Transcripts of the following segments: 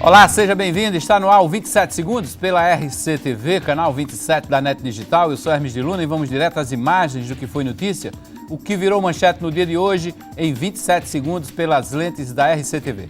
Olá, seja bem-vindo. Está no ar o 27 Segundos pela RCTV, canal 27 da NET Digital. Eu sou Hermes de Luna e vamos direto às imagens do que foi notícia. O que virou manchete no dia de hoje em 27 segundos pelas lentes da RCTV.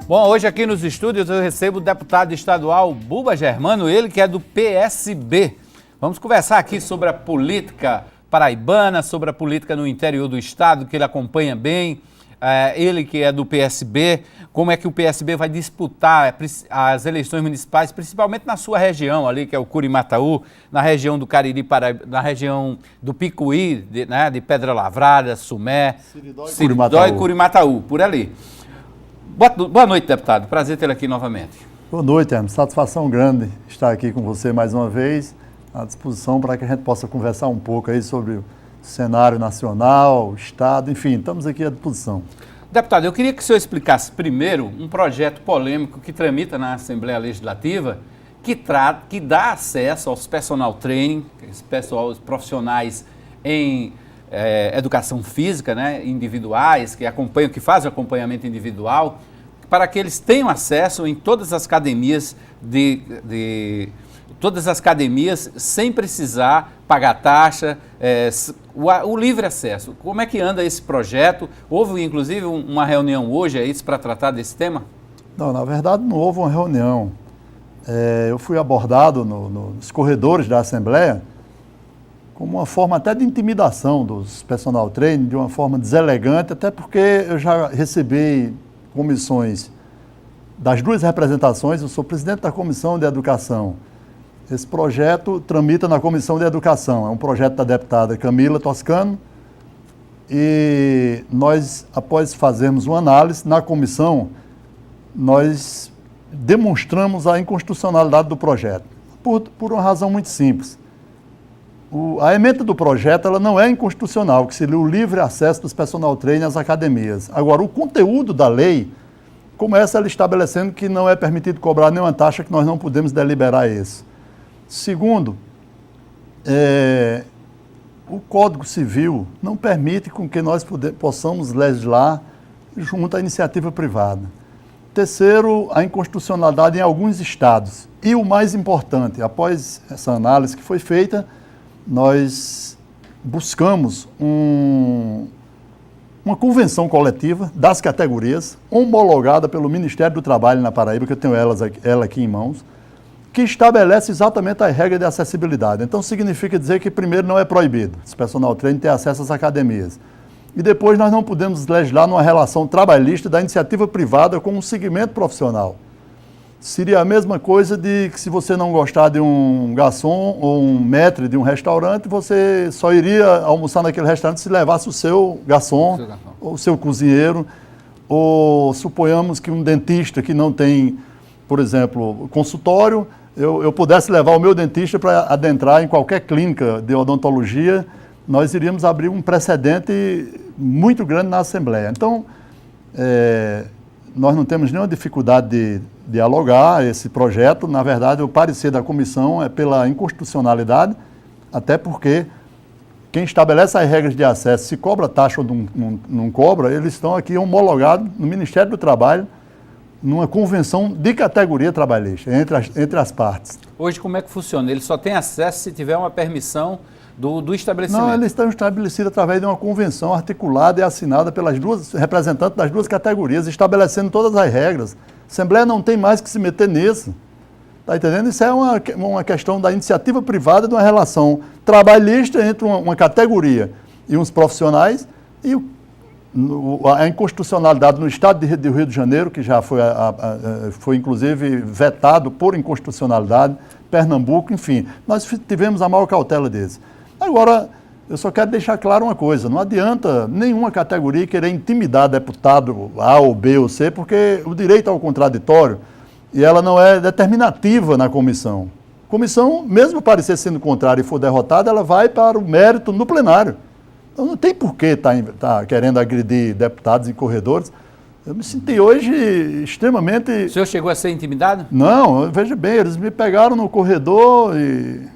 Bom, hoje aqui nos estúdios eu recebo o deputado estadual Buba Germano, ele que é do PSB. Vamos conversar aqui sobre a política paraibana, sobre a política no interior do estado, que ele acompanha bem, ele que é do PSB, como é que o PSB vai disputar as eleições municipais, principalmente na sua região ali, que é o Curimataú, na região do Cariri, na região do Picuí, de Pedra Lavrada, Sumé, Siridó e Curimataú, por ali. Boa noite, deputado. Prazer tê-lo aqui novamente. Boa noite, Hermes. Satisfação grande estar aqui com você mais uma vez, à disposição para que a gente possa conversar um pouco aí sobre o cenário nacional, o estado, enfim, estamos aqui à disposição. Deputado, eu queria que o senhor explicasse primeiro um projeto polêmico que tramita na Assembleia Legislativa, que dá acesso aos personal training, os profissionais em educação física, né, individuais, que fazem acompanhamento individual, para que eles tenham acesso em todas as academias sem precisar pagar taxa, o livre acesso. Como é que anda esse projeto? Houve inclusive uma reunião hoje para tratar desse tema? Não, na verdade não houve uma reunião. Eu fui abordado nos corredores da Assembleia como uma forma até de intimidação dos personal training, de uma forma deselegante, até porque eu já recebi comissões das duas representações, eu sou presidente da Comissão de Educação. Esse projeto tramita na Comissão de Educação, é um projeto da deputada Camila Toscano, e nós, após fazermos uma análise na comissão, nós demonstramos a inconstitucionalidade do projeto, por uma razão muito simples. A ementa do projeto ela não é inconstitucional, que seria o livre acesso dos personal trainers às academias. Agora, o conteúdo da lei começa ela estabelecendo que não é permitido cobrar nenhuma taxa, que nós não podemos deliberar isso. Segundo, o Código Civil não permite com que nós possamos legislar junto à iniciativa privada. Terceiro, a inconstitucionalidade em alguns estados. E o mais importante, após essa análise que foi feita, nós buscamos uma convenção coletiva das categorias, homologada pelo Ministério do Trabalho na Paraíba, que eu tenho ela aqui em mãos, que estabelece exatamente a regra de acessibilidade. Então, significa dizer que, primeiro, não é proibido esse personal trainer ter acesso às academias. E depois, nós não podemos legislar numa relação trabalhista da iniciativa privada com um segmento profissional. Seria a mesma coisa de que se você não gostar de um garçom ou um maître de um restaurante, você só iria almoçar naquele restaurante se levasse o seu garçom ou o seu cozinheiro. Ou suponhamos que um dentista que não tem, por exemplo, consultório, eu pudesse levar o meu dentista para adentrar em qualquer clínica de odontologia, nós iríamos abrir um precedente muito grande na Assembleia. Então, nós não temos nenhuma dificuldade de dialogar esse projeto. Na verdade, o parecer da comissão é pela inconstitucionalidade, até porque quem estabelece as regras de acesso, se cobra taxa ou não cobra, eles estão aqui homologados no Ministério do Trabalho, numa convenção de categoria trabalhista, entre as partes. Hoje, como é que funciona? Ele só tem acesso se tiver uma permissão do estabelecimento? Não, eles estão estabelecidos através de uma convenção articulada e assinada pelas duas representantes das duas categorias, estabelecendo todas as regras. A Assembleia não tem mais que se meter nisso. Está entendendo? Isso é uma questão da iniciativa privada, de uma relação trabalhista entre uma categoria e uns profissionais, e a inconstitucionalidade no estado do Rio de Janeiro, que já foi inclusive vetado por inconstitucionalidade, Pernambuco, enfim. Nós tivemos a maior cautela desse. Agora, eu só quero deixar claro uma coisa, não adianta nenhuma categoria querer intimidar deputado A ou B ou C, porque o direito ao contraditório, e ela não é determinativa na comissão. A comissão, mesmo parecer sendo contrária e for derrotada, ela vai para o mérito no plenário. Então não tem por que estar querendo agredir deputados e corredores. Eu me senti hoje extremamente... O senhor chegou a ser intimidado? Não, veja bem, eles me pegaram no corredor e...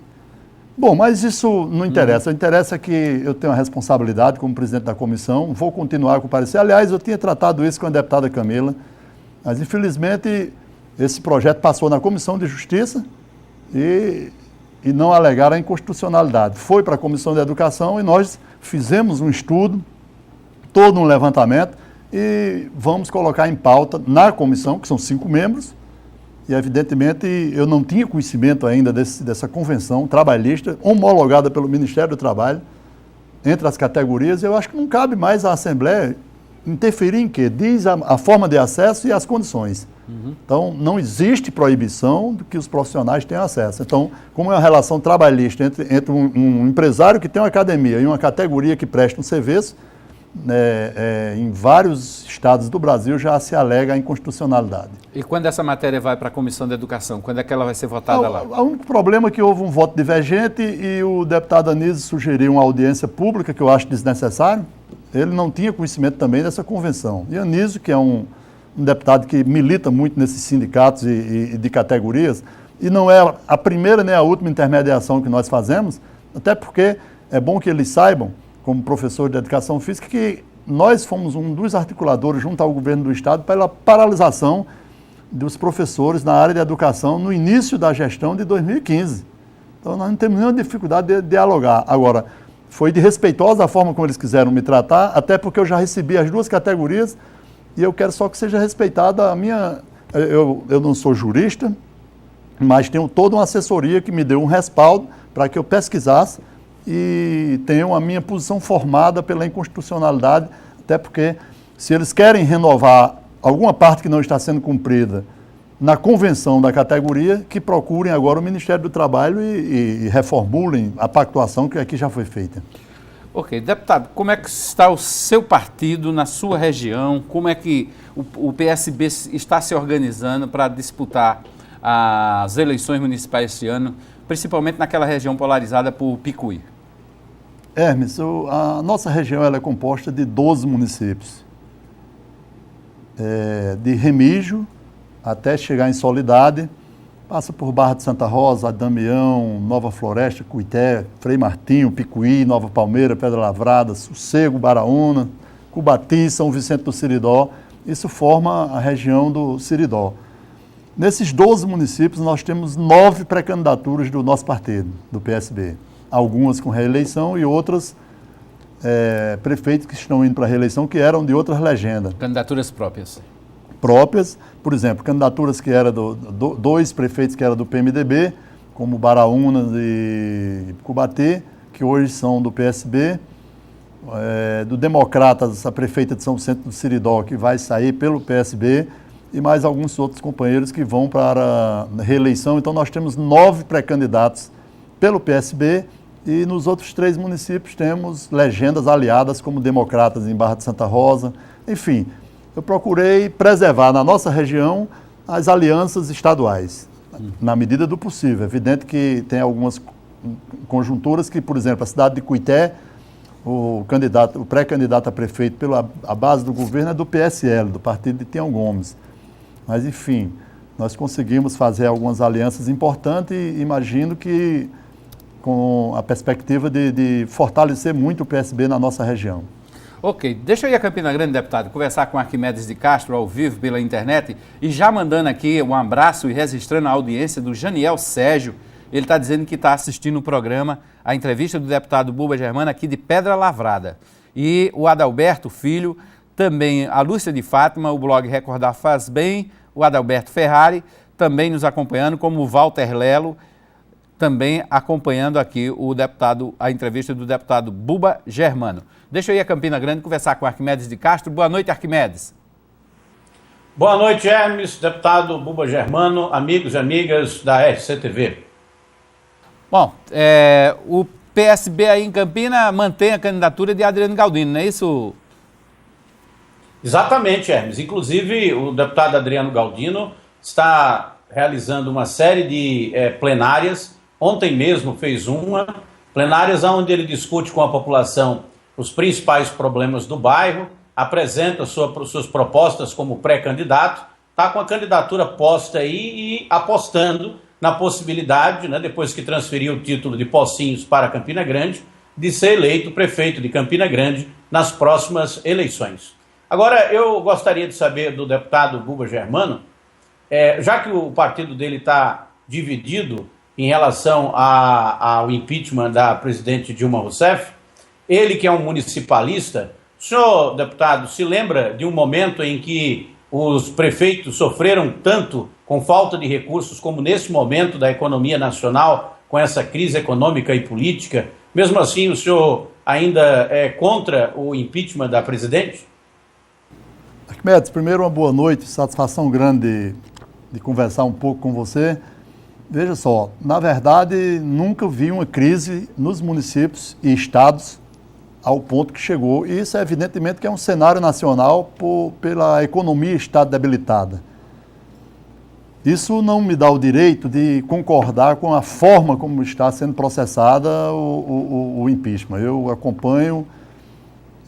Bom, mas isso não interessa. Interessa que eu tenho a responsabilidade como presidente da comissão, vou continuar com o parecer. Aliás, eu tinha tratado isso com a deputada Camila, mas infelizmente esse projeto passou na Comissão de Justiça e não alegaram a inconstitucionalidade. Foi para a Comissão de Educação e nós fizemos um estudo, todo um levantamento, e vamos colocar em pauta na comissão, que são 5 membros, e evidentemente eu não tinha conhecimento ainda dessa convenção trabalhista, homologada pelo Ministério do Trabalho, entre as categorias. Eu acho que não cabe mais à Assembleia interferir em quê? Diz a forma de acesso e as condições. Então, não existe proibição de que os profissionais tenham acesso. Então, como é uma relação trabalhista entre um empresário que tem uma academia e uma categoria que presta um serviço, em vários estados do Brasil já se alega a inconstitucionalidade. E quando essa matéria vai para a Comissão de Educação? Quando é que ela vai ser votada lá? O único problema é que houve um voto divergente e o deputado Anísio sugeriu uma audiência pública, que eu acho desnecessário. Ele não tinha conhecimento também dessa convenção. E Anísio, que é um deputado que milita muito nesses sindicatos e de categorias, e não é a primeira nem a última intermediação que nós fazemos, até porque é bom que eles saibam, como professor de educação física, que nós fomos um dos articuladores junto ao governo do estado pela paralisação dos professores na área de educação no início da gestão de 2015. Então nós não temos nenhuma dificuldade de dialogar. Agora, foi de respeitosa a forma como eles quiseram me tratar, até porque eu já recebi as 2 categorias e eu quero só que seja respeitada a minha... Eu não sou jurista, mas tenho toda uma assessoria que me deu um respaldo para que eu pesquisasse e tenho a minha posição formada pela inconstitucionalidade, até porque se eles querem renovar alguma parte que não está sendo cumprida na convenção da categoria, que procurem agora o Ministério do Trabalho e reformulem a pactuação que aqui já foi feita. Ok. Deputado, como é que está o seu partido na sua região? Como é que o PSB está se organizando para disputar as eleições municipais este ano, principalmente naquela região polarizada por Picuí? Hermes, a nossa região ela é composta de 12 municípios. De Remígio até chegar em Soledade, passa por Barra de Santa Rosa, Damião, Nova Floresta, Cuité, Frei Martinho, Picuí, Nova Palmeira, Pedra Lavrada, Sossego, Baraúna, Cubati, São Vicente do Siridó. Isso forma a região do Siridó. Nesses 12 municípios, nós temos 9 pré-candidaturas do nosso partido, do PSB. Algumas com reeleição e outras prefeitos que estão indo para a reeleição que eram de outras legendas. Candidaturas próprias. Próprias, por exemplo, candidaturas que eram 2 prefeitos que eram do PMDB, como Baraúna e Cubatê, que hoje são do PSB, do Democratas, a prefeita de São Vicente do Siridó, que vai sair pelo PSB, e mais alguns outros companheiros que vão para a reeleição. Então nós temos 9 pré-candidatos pelo PSB e nos outros 3 municípios temos legendas aliadas como Democratas em Barra de Santa Rosa. Enfim, eu procurei preservar na nossa região as alianças estaduais, na medida do possível. É evidente que tem algumas conjunturas que, por exemplo, a cidade de Cuité, o pré-candidato a prefeito pela base do governo é do PSL, do partido de Tião Gomes. Mas, enfim, nós conseguimos fazer algumas alianças importantes e imagino que com a perspectiva de fortalecer muito o PSB na nossa região. Ok, deixa eu ir a Campina Grande, deputado, conversar com Arquimedes de Castro ao vivo pela internet e já mandando aqui um abraço e registrando a audiência do Janiel Sérgio. Ele está dizendo que está assistindo o programa, a entrevista do deputado Buba Germano aqui de Pedra Lavrada. E o Adalberto Filho, também a Lúcia de Fátima, o blog Recordar Faz Bem, o Adalberto Ferrari, também nos acompanhando, como o Walter Lelo, também acompanhando aqui a entrevista do deputado Buba Germano. Deixa eu ir a Campina Grande conversar com Arquimedes de Castro. Boa noite, Arquimedes. Boa noite, Hermes, deputado Buba Germano, amigos e amigas da RCTV. Bom, o PSB aí em Campina mantém a candidatura de Adriano Galdino, não é isso? Exatamente, Hermes. Inclusive, o deputado Adriano Galdino está realizando uma série de plenárias. Ontem mesmo fez uma, plenárias onde ele discute com a população os principais problemas do bairro, apresenta suas propostas como pré-candidato, está com a candidatura posta aí e apostando na possibilidade, né, depois que transferiu o título de Pocinhos para Campina Grande, de ser eleito prefeito de Campina Grande nas próximas eleições. Agora, eu gostaria de saber do deputado Buba Germano, já que o partido dele está dividido em relação ao impeachment da presidente Dilma Rousseff, ele que é um municipalista, o senhor, deputado, se lembra de um momento em que os prefeitos sofreram tanto com falta de recursos como nesse momento da economia nacional, com essa crise econômica e política? Mesmo assim, o senhor ainda é contra o impeachment da presidente? Arquimedes, primeiro uma boa noite, satisfação grande de conversar um pouco com você. Veja só, na verdade, nunca vi uma crise nos municípios e estados ao ponto que chegou. E isso é evidentemente que é um cenário nacional pela economia estar debilitada. Isso não me dá o direito de concordar com a forma como está sendo processada o impeachment. Eu acompanho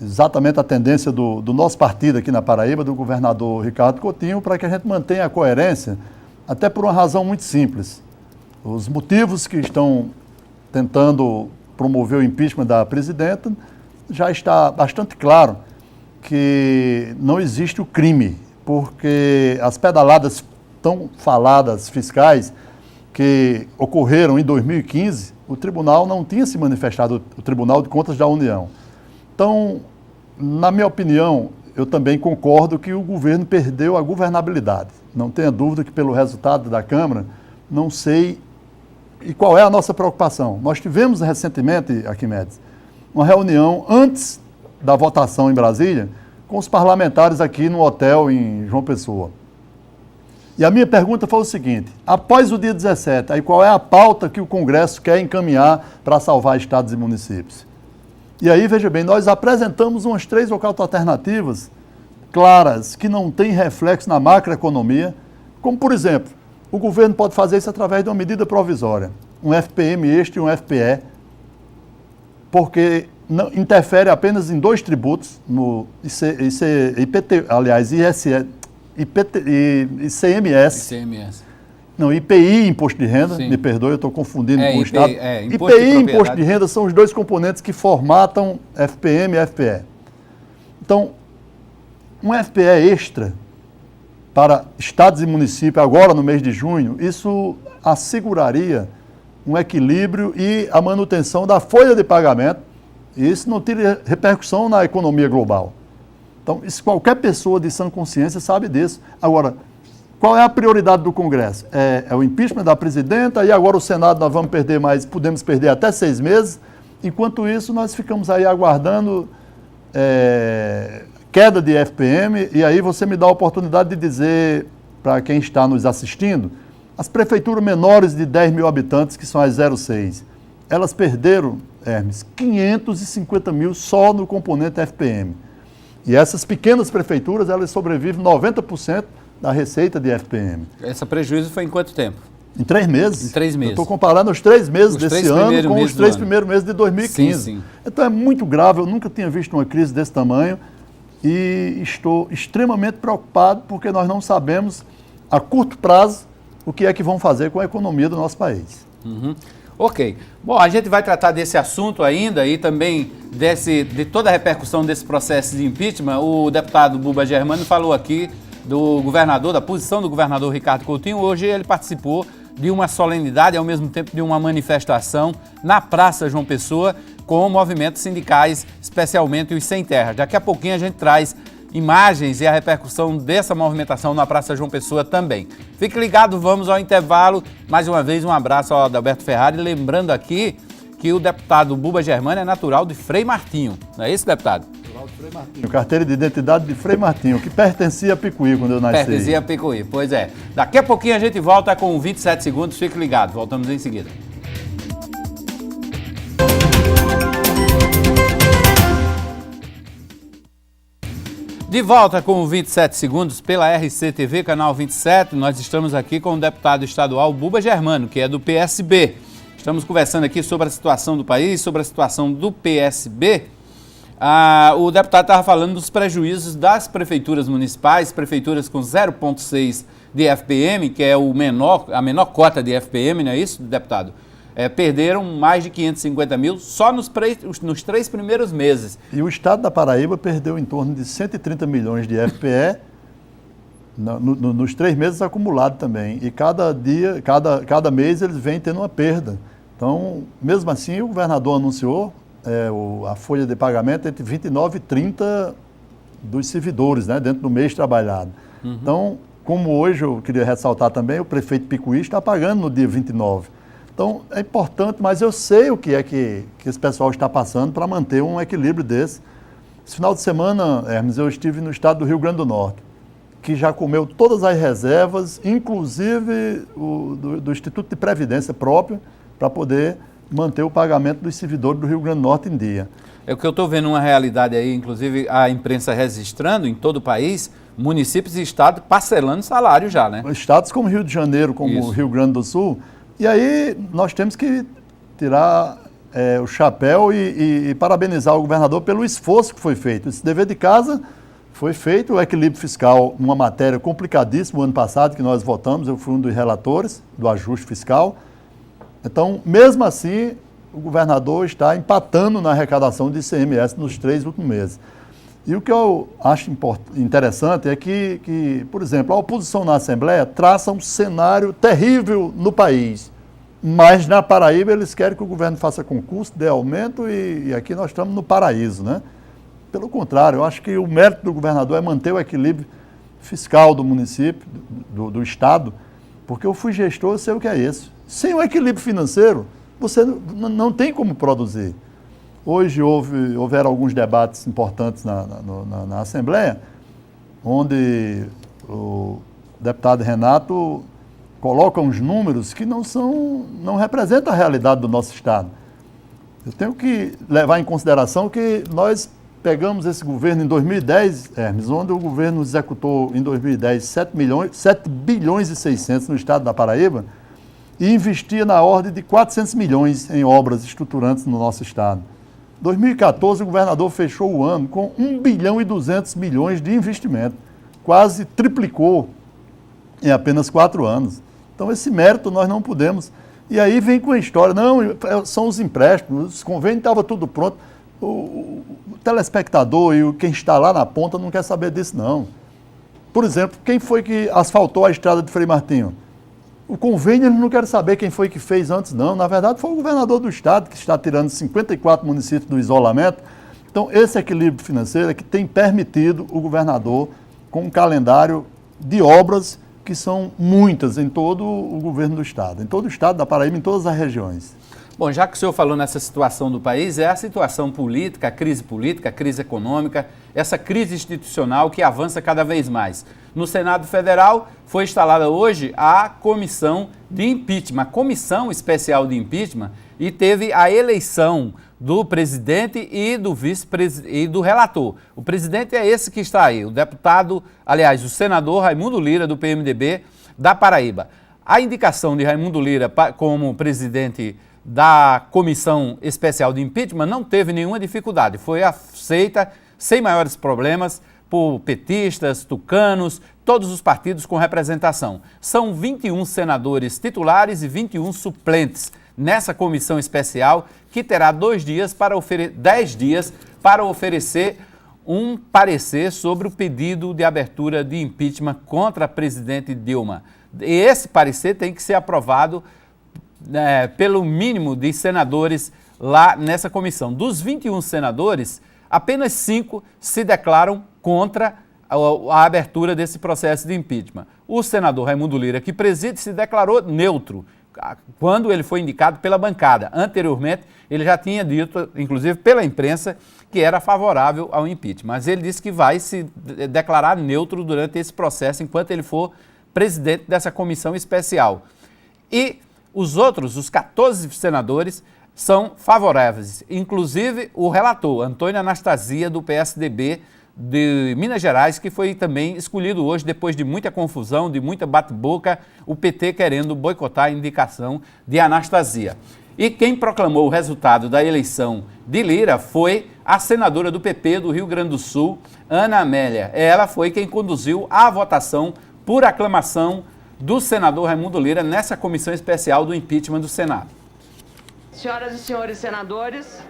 exatamente a tendência do nosso partido aqui na Paraíba, do governador Ricardo Coutinho, para que a gente mantenha a coerência, até por uma razão muito simples. Os motivos que estão tentando promover o impeachment da presidenta, já está bastante claro que não existe o crime, porque as pedaladas tão faladas fiscais que ocorreram em 2015, o tribunal não tinha se manifestado, o Tribunal de Contas da União. Então, na minha opinião, eu também concordo que o governo perdeu a governabilidade. Não tenha dúvida que pelo resultado da Câmara, não sei. E qual é a nossa preocupação? Nós tivemos recentemente, Arquimedes, uma reunião antes da votação em Brasília com os parlamentares aqui no hotel em João Pessoa. E a minha pergunta foi o seguinte: após o dia 17, aí qual é a pauta que o Congresso quer encaminhar para salvar estados e municípios? E aí, veja bem, nós apresentamos umas 3 ou 4 alternativas claras, que não têm reflexo na macroeconomia, como, por exemplo, o governo pode fazer isso através de uma medida provisória, um FPM extra e um FPE, porque não, interfere apenas em 2 tributos, no IPT, aliás, ICMS. Não, IPI, Imposto de Renda, Sim. Me perdoe, eu estou confundindo com o Estado. IPI e Imposto de Renda são os 2 componentes que formatam FPM e FPE. Então, um FPE extra para estados e municípios, agora no mês de junho, isso asseguraria um equilíbrio e a manutenção da folha de pagamento, e isso não teria repercussão na economia global. Então, isso, qualquer pessoa de sã consciência sabe disso. Agora, qual é a prioridade do Congresso? É o impeachment da presidenta, e agora o Senado nós vamos perder mais, podemos perder até 6 meses. Enquanto isso, nós ficamos aí aguardando queda de FPM, e aí você me dá a oportunidade de dizer para quem está nos assistindo, as prefeituras menores de 10 mil habitantes, que são as 06, elas perderam, Hermes, 550 mil só no componente FPM. E essas pequenas prefeituras, elas sobrevivem 90% da receita de FPM. Esse prejuízo foi em quanto tempo? Em 3 meses. Em 3 meses. Eu estou comparando os 3 meses desse ano com os 3 primeiros meses de 2015. Sim. Então é muito grave, eu nunca tinha visto uma crise desse tamanho e estou extremamente preocupado porque nós não sabemos a curto prazo o que é que vão fazer com a economia do nosso país. Uhum. Ok. Bom, a gente vai tratar desse assunto ainda e também de toda a repercussão desse processo de impeachment. O deputado Buba Germano falou aqui do governador, da posição do governador Ricardo Coutinho. Hoje ele participou de uma solenidade, ao mesmo tempo de uma manifestação na Praça João Pessoa, com movimentos sindicais, especialmente os sem terra. Daqui a pouquinho a gente traz imagens e a repercussão dessa movimentação na Praça João Pessoa também. Fique ligado, vamos ao intervalo. Mais uma vez, um abraço ao Adalberto Ferrari. Lembrando aqui que o deputado Buba Germano é natural de Frei Martinho. Não é isso, deputado? Natural de Frei Martinho. Carteira de identidade de Frei Martinho, que pertencia a Picuí quando eu nasci. Pertencia a Picuí, pois é. Daqui a pouquinho a gente volta com 27 segundos. Fique ligado, voltamos em seguida. De volta com o 27 Segundos pela RCTV, canal 27. Nós estamos aqui com o deputado estadual Buba Germano, que é do PSB. Estamos conversando aqui sobre a situação do país, sobre a situação do PSB. O deputado estava falando dos prejuízos das prefeituras municipais, prefeituras com 0,6 de FPM, que é a menor cota de FPM, não é isso, deputado? Perderam mais de 550 mil só nos 3 primeiros meses. E o estado da Paraíba perdeu em torno de 130 milhões de FPE nos 3 meses acumulados também. E cada mês eles vêm tendo uma perda. Então, mesmo assim, o governador anunciou a folha de pagamento entre 29 e 30 dos servidores, né, dentro do mês trabalhado. Uhum. Então, como hoje eu queria ressaltar também, o prefeito Picuí está pagando no dia 29. Então, é importante, mas eu sei o que é que esse pessoal está passando para manter um equilíbrio desse. Esse final de semana, Hermes, eu estive no estado do Rio Grande do Norte, que já comeu todas as reservas, inclusive do Instituto de Previdência próprio, para poder manter o pagamento dos servidores do Rio Grande do Norte em dia. É o que eu estou vendo uma realidade aí, inclusive a imprensa registrando em todo o país, municípios e estados parcelando salário já, né? Estados como Rio de Janeiro, como o Rio Grande do Sul. E aí nós temos que tirar o chapéu e parabenizar o governador pelo esforço que foi feito. Esse dever de casa foi feito, o equilíbrio fiscal, uma matéria complicadíssima o ano passado, que nós votamos, eu fui um dos relatores do ajuste fiscal. Então, mesmo assim, o governador está empatando na arrecadação de ICMS nos 3 últimos meses. E o que eu acho interessante é que, por exemplo, a oposição na Assembleia traça um cenário terrível no país, mas na Paraíba eles querem que o governo faça concurso, dê aumento e aqui nós estamos no paraíso, né? Pelo contrário, eu acho que o mérito do governador é manter o equilíbrio fiscal do município, do estado, porque eu fui gestor, eu sei o que é isso. Sem o equilíbrio financeiro, você não tem como produzir. Hoje houveram alguns debates importantes na Assembleia, onde o deputado Renato coloca uns números que não representam a realidade do nosso estado. Eu tenho que levar em consideração que nós pegamos esse governo em 2010, Hermes, onde o governo executou em 2010 7 bilhões e 600 no estado da Paraíba e investia na ordem de 400 milhões em obras estruturantes no nosso estado. Em 2014, o governador fechou o ano com 1 bilhão e 200 milhões de investimento, quase triplicou em apenas 4 anos. Então, esse mérito nós não podemos. E aí vem com a história, não, são os empréstimos, os convênios estavam tudo pronto. O telespectador e quem está lá na ponta não quer saber disso, não. Por exemplo, quem foi que asfaltou a estrada de Frei Martinho? O convênio, eles não querem saber quem foi que fez antes, não. Na verdade, foi o governador do estado que está tirando 54 municípios do isolamento. Então, esse equilíbrio financeiro é que tem permitido o governador com um calendário de obras que são muitas em todo o governo do estado, em todo o estado da Paraíba, em todas as regiões. Bom, já que o senhor falou nessa situação do país, é a situação política, a crise econômica, essa crise institucional que avança cada vez mais. No Senado Federal foi instalada hoje a comissão de impeachment, a comissão especial de impeachment, e teve a eleição do presidente e do vice-presidente e do relator. O presidente é esse que está aí, o deputado, aliás, o senador Raimundo Lira, do PMDB da Paraíba. A indicação de Raimundo Lira como presidente da Comissão Especial de Impeachment não teve nenhuma dificuldade, foi aceita sem maiores problemas por petistas, tucanos, todos os partidos com representação. São 21 senadores titulares e 21 suplentes nessa comissão especial que terá 10 dias para oferecer um parecer sobre o pedido de abertura de impeachment contra a presidente Dilma. E esse parecer tem que ser aprovado pelo mínimo de senadores lá nessa comissão. Dos 21 senadores, apenas 5 se declaram contra a abertura desse processo de impeachment. O senador Raimundo Lira, que preside, se declarou neutro quando ele foi indicado pela bancada. Anteriormente, ele já tinha dito, inclusive pela imprensa, que era favorável ao impeachment. Mas ele disse que vai se declarar neutro durante esse processo, enquanto ele for presidente dessa comissão especial. E os 14 senadores, são favoráveis, inclusive o relator, Antônio Anastasia, do PSDB de Minas Gerais, que foi também escolhido hoje, depois de muita confusão, de muita bate-boca, o PT querendo boicotar a indicação de Anastasia. E quem proclamou o resultado da eleição de Lira foi a senadora do PP do Rio Grande do Sul, Ana Amélia. Ela foi quem conduziu a votação por aclamação do senador Raimundo Lira nessa comissão especial do impeachment do Senado. Senhoras e senhores senadores,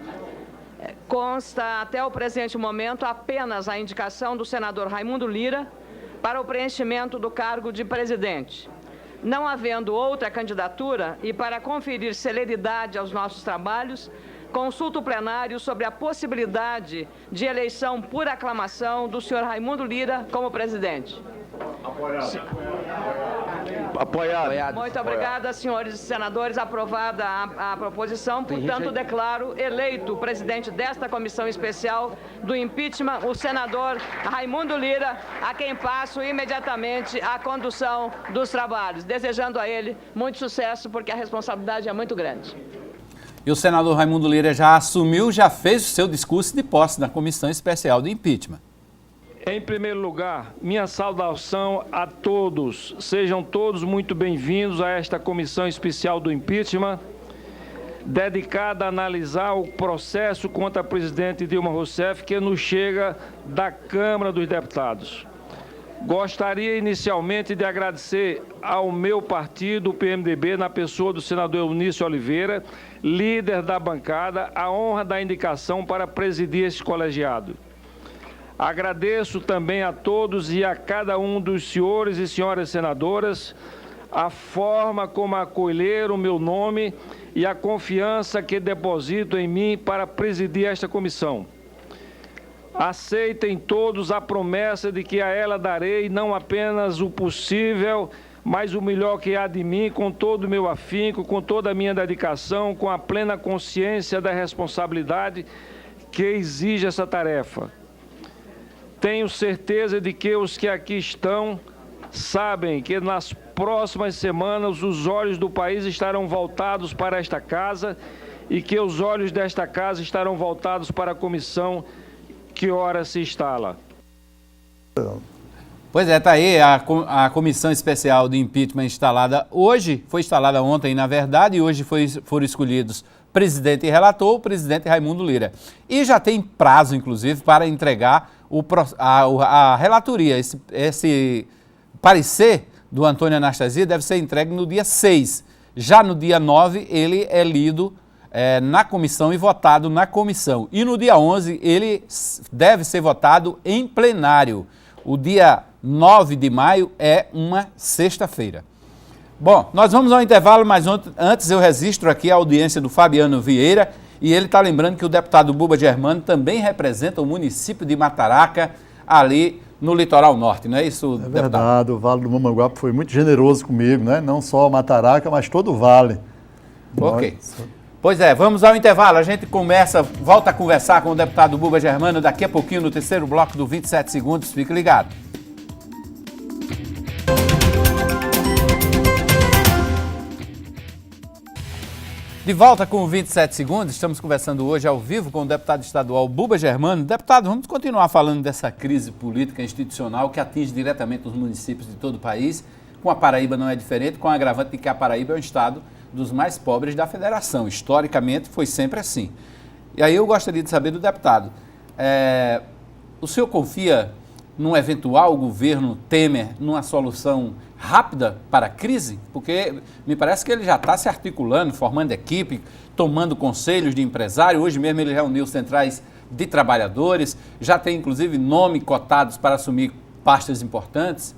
consta até o presente momento apenas a indicação do senador Raimundo Lira para o preenchimento do cargo de presidente. Não havendo outra candidatura e para conferir celeridade aos nossos trabalhos, consulto o plenário sobre a possibilidade de eleição por aclamação do senhor Raimundo Lira como presidente. Apoiado. Muito obrigada, senhores senadores. Aprovada a proposição, portanto, declaro eleito presidente desta comissão especial do impeachment o senador Raimundo Lira, a quem passo imediatamente a condução dos trabalhos, desejando a ele muito sucesso, porque a responsabilidade é muito grande. E o senador Raimundo Lira já assumiu, já fez o seu discurso de posse na comissão especial do impeachment. Em primeiro lugar, minha saudação a todos. Sejam todos muito bem-vindos a esta comissão especial do impeachment, dedicada a analisar o processo contra a presidente Dilma Rousseff, que nos chega da Câmara dos Deputados. Gostaria inicialmente de agradecer ao meu partido, o PMDB, na pessoa do senador Eunício Oliveira, líder da bancada, a honra da indicação para presidir este colegiado. Agradeço também a todos e a cada um dos senhores e senhoras senadoras a forma como acolheram o meu nome e a confiança que depositam em mim para presidir esta comissão. Aceitem todos a promessa de que a ela darei não apenas o possível, mas o melhor que há de mim, com todo o meu afinco, com toda a minha dedicação, com a plena consciência da responsabilidade que exige essa tarefa. Tenho certeza de que os que aqui estão sabem que nas próximas semanas os olhos do país estarão voltados para esta casa e que os olhos desta casa estarão voltados para a comissão que ora se instala. Pois é, está aí a comissão especial de impeachment instalada hoje, foi instalada ontem, na verdade, e hoje foram escolhidos presidente e relator, o presidente Raimundo Lira. E já tem prazo, inclusive, para entregar a relatoria. Esse parecer do Antônio Anastasia deve ser entregue no dia 6. Já no dia 9, ele é lido na comissão e votado na comissão. E no dia 11, ele deve ser votado em plenário. O dia 9 de maio é uma sexta-feira. Bom, nós vamos ao intervalo, mas antes eu registro aqui a audiência do Fabiano Vieira e ele está lembrando que o deputado Buba Germano também representa o município de Mataraca, ali no litoral norte, não é isso, deputado? É verdade, o Vale do Mamanguape foi muito generoso comigo, né? Não só Mataraca, mas todo o Vale. Ok. Pois é, vamos ao intervalo, a gente volta a conversar com o deputado Buba Germano daqui a pouquinho no terceiro bloco do 27 segundos, fique ligado. De volta com 27 segundos, estamos conversando hoje ao vivo com o deputado estadual Buba Germano. Deputado, vamos continuar falando dessa crise política institucional que atinge diretamente os municípios de todo o país. Com a Paraíba não é diferente, com o agravante de que a Paraíba é um estado dos mais pobres da federação. Historicamente foi sempre assim. E aí eu gostaria de saber do deputado, o senhor confia num eventual governo Temer, numa solução rápida para a crise? Porque me parece que ele já está se articulando, formando equipe, tomando conselhos de empresário. Hoje mesmo ele reuniu centrais de trabalhadores, já tem inclusive nomes cotados para assumir pastas importantes.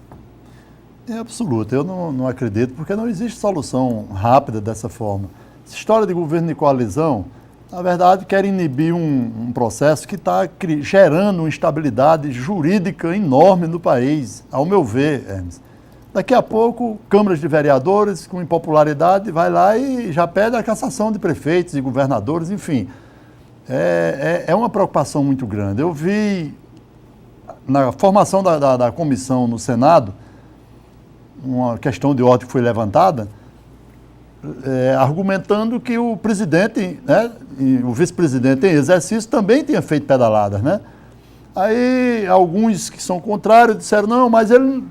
É absoluto, eu não acredito, porque não existe solução rápida dessa forma. Essa história de governo de coalizão, na verdade, quer inibir um processo que está gerando uma instabilidade jurídica enorme no país, ao meu ver, Hermes. Daqui a pouco, câmaras de vereadores com impopularidade vai lá e já pede a cassação de prefeitos e governadores, enfim. É uma preocupação muito grande. Eu vi, na formação da comissão no Senado, uma questão de ordem que foi levantada, argumentando que o presidente, né, e o vice-presidente em exercício também tinha feito pedaladas, né? Aí alguns que são contrários disseram, não, mas ele,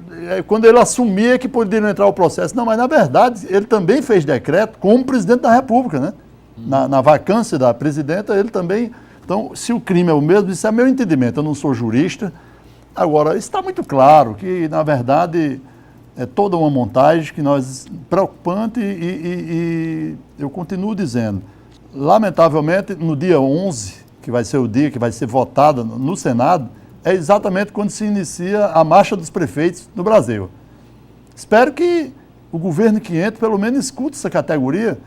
quando ele assumia que poderia entrar o processo. Não, mas na verdade ele também fez decreto como presidente da República, né? Na vacância da presidenta, ele também... Então, se o crime é o mesmo, isso é meu entendimento, eu não sou jurista. Agora, está muito claro que, na verdade, é toda uma montagem que nós... preocupante e eu continuo dizendo, lamentavelmente, no dia 11, que vai ser o dia que vai ser votada no Senado, é exatamente quando se inicia a marcha dos prefeitos no Brasil. Espero que o governo que entra, pelo menos, escute essa categoria,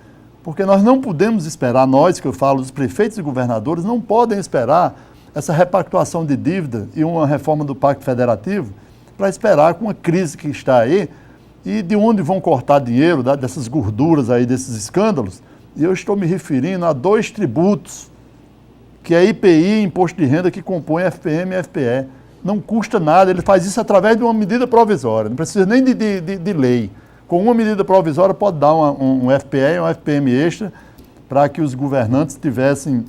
porque nós não podemos esperar, nós que eu falo, os prefeitos e governadores, não podem esperar essa repactuação de dívida e uma reforma do Pacto Federativo para esperar com a crise que está aí e de onde vão cortar dinheiro, dessas gorduras aí, desses escândalos. E eu estou me referindo a 2 tributos, que é IPI e Imposto de Renda, que compõem FPM e FPE. Não custa nada, ele faz isso através de uma medida provisória, não precisa nem de lei. Com uma medida provisória pode dar um FPE e um FPM extra para que os governantes tivessem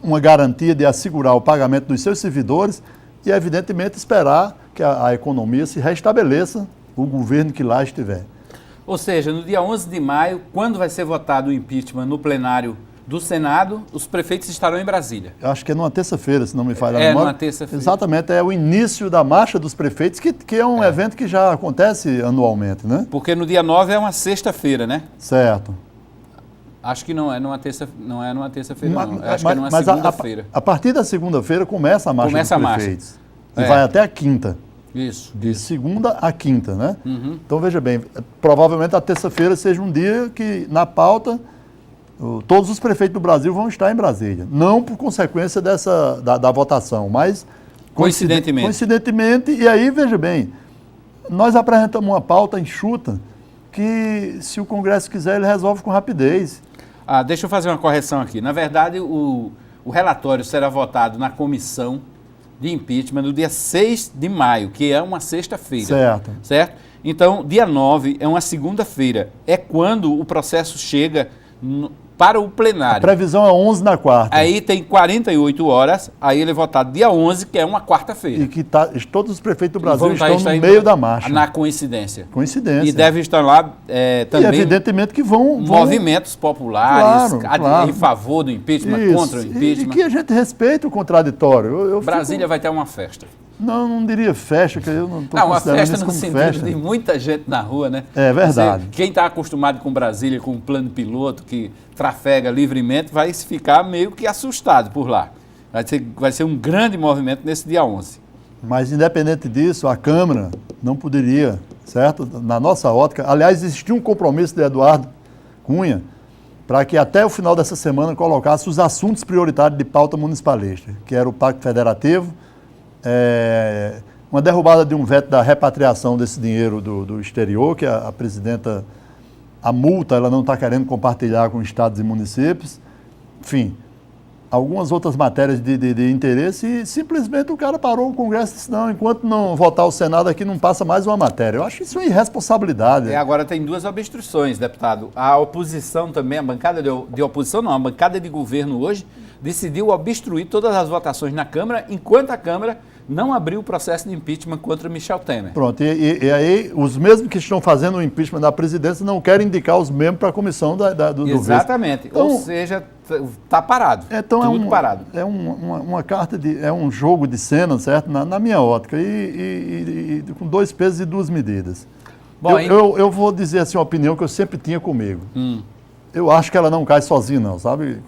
uma garantia de assegurar o pagamento dos seus servidores e, evidentemente, esperar que a economia se restabeleça, o governo que lá estiver. Ou seja, no dia 11 de maio, quando vai ser votado o impeachment no plenário do Senado, os prefeitos estarão em Brasília. Eu acho que é numa terça-feira, se não me falha a memória. É, numa terça-feira. Exatamente, é o início da Marcha dos Prefeitos, que é um evento que já acontece anualmente, né? Porque no dia 9 é uma sexta-feira, né? Certo. Acho que não é numa terça-feira, não. Acho que é numa mas segunda-feira. A partir da segunda-feira começa a Marcha dos Prefeitos. E vai até a quinta. Isso. De segunda a quinta, né? Uhum. Então, veja bem, provavelmente a terça-feira seja um dia que, na pauta, todos os prefeitos do Brasil vão estar em Brasília. Não por consequência da votação, mas... Coincidentemente. E aí, veja bem, nós apresentamos uma pauta enxuta que, se o Congresso quiser, ele resolve com rapidez. Deixa eu fazer uma correção aqui. Na verdade, o relatório será votado na comissão de impeachment no dia 6 de maio, que é uma sexta-feira. Certo? Então, dia 9 é uma segunda-feira. É quando o processo chega para o plenário. A previsão é 11 na quarta. Aí tem 48 horas, aí ele é votado dia 11, que é uma quarta-feira. E que todos os prefeitos do Brasil estão no meio da marcha. Na coincidência. Coincidência. E devem estar lá também... E evidentemente que vão... Movimentos populares, claro. Em favor do impeachment, contra o impeachment. E que a gente respeite o contraditório. Brasília vai ter uma festa. Não diria festa, que eu não estou considerando uma festa isso no como sentido festa. de muita gente na rua, né? É verdade. Quem está acostumado com Brasília, com o plano piloto, que trafega livremente, vai ficar meio que assustado por lá. Vai ser um grande movimento nesse dia 11. Mas, independente disso, a Câmara não poderia, certo? Na nossa ótica, aliás, existia um compromisso de Eduardo Cunha para que até o final dessa semana colocasse os assuntos prioritários de pauta municipalista, que era o Pacto Federativo, uma derrubada de um veto da repatriação desse dinheiro do exterior, que a presidenta, a multa, ela não está querendo compartilhar com estados e municípios, enfim, algumas outras matérias de interesse e simplesmente o cara parou o Congresso e disse, não, enquanto não votar o Senado aqui não passa mais uma matéria. Eu acho isso uma irresponsabilidade. Agora tem 2 obstruções, deputado. A oposição também, a bancada de oposição não, a bancada de governo hoje decidiu obstruir todas as votações na Câmara, enquanto a Câmara não abriu o processo de impeachment contra Michel Temer. Pronto, e aí os mesmos que estão fazendo o impeachment da presidência não querem indicar os membros para a comissão do Exatamente, então, ou seja, está parado, então tudo parado. É uma carta, é um jogo de cena, certo? Na minha ótica, e com 2 pesos e 2 medidas. Bom, eu vou dizer assim, uma opinião que eu sempre tinha comigo. Eu acho que ela não cai sozinha não, sabe?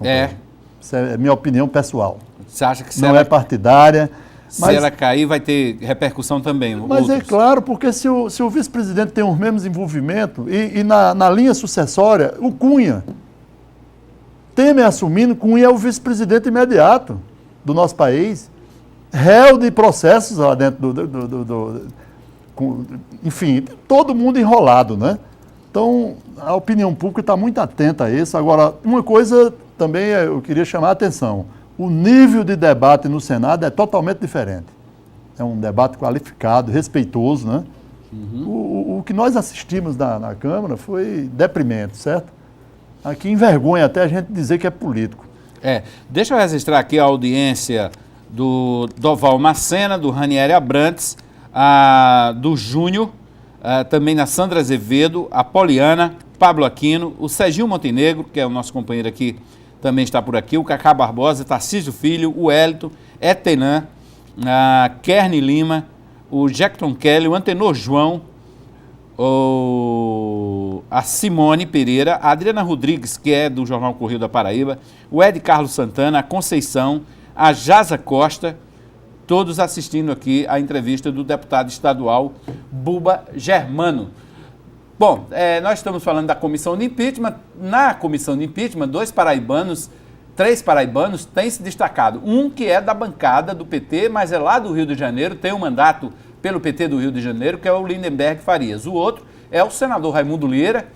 Essa é minha opinião pessoal. Você acha que não é partidária. Se ela cair, vai ter repercussão também. Mas é claro, porque se o vice-presidente tem os mesmos envolvimentos, e na linha sucessória, o Cunha, Temer assumindo, Cunha é o vice-presidente imediato do nosso país, réu de processos lá dentro enfim, todo mundo enrolado, né? Então, a opinião pública está muito atenta a isso. Agora, uma coisa também eu queria chamar a atenção. O nível de debate no Senado é totalmente diferente. É um debate qualificado, respeitoso, né? O que nós assistimos na Câmara foi deprimente, certo? Aqui envergonha até a gente dizer que é político. Deixa eu registrar aqui a audiência do Doval Macena, do Ranieri Abrantes, do Júnior, também na Sandra Azevedo, a Poliana, Pablo Aquino, o Serginho Montenegro, que é o nosso companheiro aqui, também está por aqui, o Cacá Barbosa, Tarcísio Filho, o Hélito, Etenan, a Kerny Lima, o Jackton Kelly, o Antenor João, a Simone Pereira, a Adriana Rodrigues, que é do Jornal Correio da Paraíba, o Ed Carlos Santana, a Conceição, a Jaza Costa, todos assistindo aqui à entrevista do deputado estadual Buba Germano. Bom, nós estamos falando da comissão de impeachment. Na comissão de impeachment, três paraibanos têm se destacado. Um que é da bancada do PT, mas é lá do Rio de Janeiro, tem um mandato pelo PT do Rio de Janeiro, que é o Lindenberg Farias. O outro é o senador Raimundo Lira,